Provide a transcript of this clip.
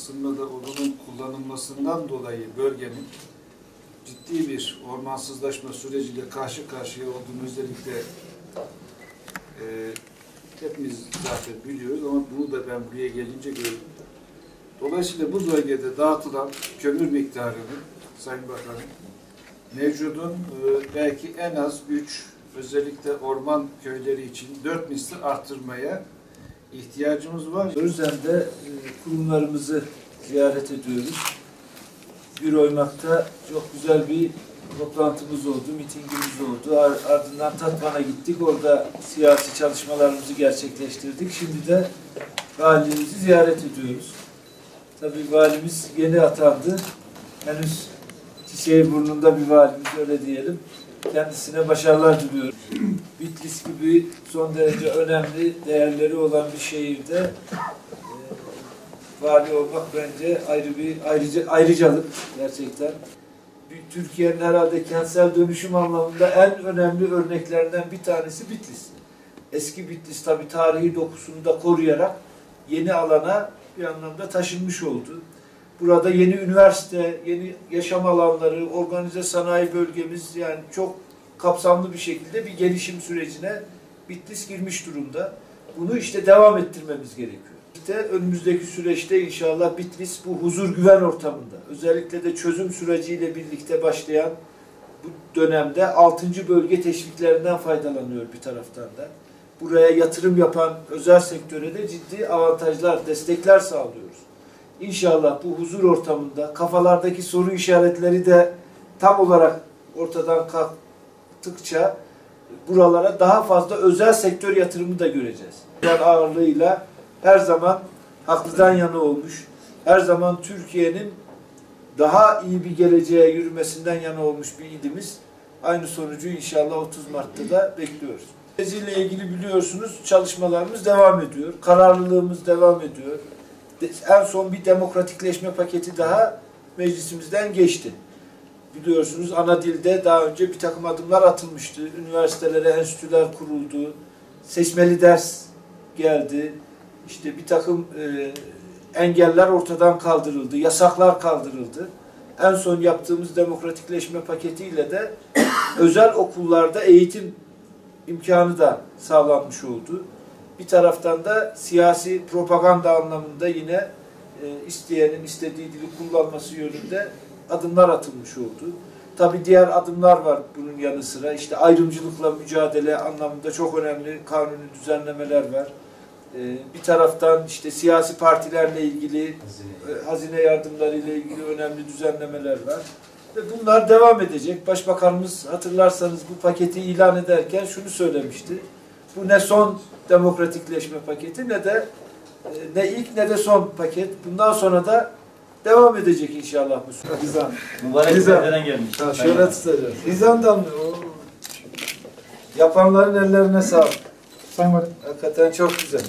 ısınmada odunun kullanılmasından dolayı bölgenin ciddi bir ormansızlaşma süreciyle karşı karşıya olduğunu özellikle hepimiz zaten biliyoruz ama bunu da ben buraya gelince gördüm. Dolayısıyla bu bölgede dağıtılan kömür miktarını Sayın Bakanım mevcudun belki en az 3 özellikle orman köyleri için 4 misli arttırmaya ihtiyacımız var. Özlem'de kurumlarımızı ziyaret ediyoruz. Güroymak'ta çok güzel bir toplantımız oldu, mitingimiz oldu. Ardından Tatvan'a gittik. Orada siyasi çalışmalarımızı gerçekleştirdik. Şimdi de valimizi ziyaret ediyoruz. Tabii valimiz yeni atandı. Henüz çiçeği burnunda bir valimiz, öyle diyelim. Kendisine başarılar diliyorum. Bitlis gibi son derece önemli değerleri olan bir şehirde vali olmak bence ayrıcalık gerçekten. Türkiye'nin herhalde kentsel dönüşüm anlamında en önemli örneklerinden bir tanesi Bitlis. Eski Bitlis tabii tarihi dokusunu da koruyarak yeni alana bir anlamda taşınmış oldu. Burada yeni üniversite, yeni yaşam alanları, organize sanayi bölgemiz, yani çok kapsamlı bir şekilde bir gelişim sürecine Bitlis girmiş durumda. Bunu işte devam ettirmemiz gerekiyor. İşte önümüzdeki süreçte inşallah Bitlis bu huzur güven ortamında, özellikle de çözüm süreciyle birlikte başlayan bu dönemde 6. bölge teşviklerinden faydalanıyor bir taraftan da. Buraya yatırım yapan özel sektöre de ciddi avantajlar, destekler sağlıyoruz. İnşallah bu huzur ortamında kafalardaki soru işaretleri de tam olarak ortadan kalktıkça buralara daha fazla özel sektör yatırımı da göreceğiz. Yani ağırlığıyla her zaman haklıdan yana olmuş, her zaman Türkiye'nin daha iyi bir geleceğe yürümesinden yana olmuş bir ilimiz. Aynı sonucu inşallah 30 Mart'ta da bekliyoruz. Ile ilgili biliyorsunuz çalışmalarımız devam ediyor, kararlılığımız devam ediyor. En son bir demokratikleşme paketi daha meclisimizden geçti. Biliyorsunuz ana dilde daha önce bir takım adımlar atılmıştı. Üniversitelere enstitüler kuruldu. Seçmeli ders geldi. İşte bir takım engeller ortadan kaldırıldı. Yasaklar kaldırıldı. En son yaptığımız demokratikleşme paketiyle de özel okullarda eğitim imkanı da sağlanmış oldu. Bir taraftan da siyasi propaganda anlamında yine isteyenin istediği dili kullanması yönünde adımlar atılmış oldu. Tabii diğer adımlar var bunun yanı sıra. İşte ayrımcılıkla mücadele anlamında çok önemli kanuni düzenlemeler var. Bir taraftan işte siyasi partilerle ilgili, hazine yardımları ile ilgili önemli düzenlemeler var. Ve bunlar devam edecek. Başbakanımız hatırlarsanız bu paketi ilan ederken şunu söylemişti. Bu ne son demokratikleşme paketi ne ilk ne de son paket. Bundan sonra da devam edecek inşallah bu süreç. Rizan. Mübarek nereden gelmiş? Şöyle tutacağız. Rizan'dan mı? Yapanların ellerine sağlık. Hakikaten çok güzel.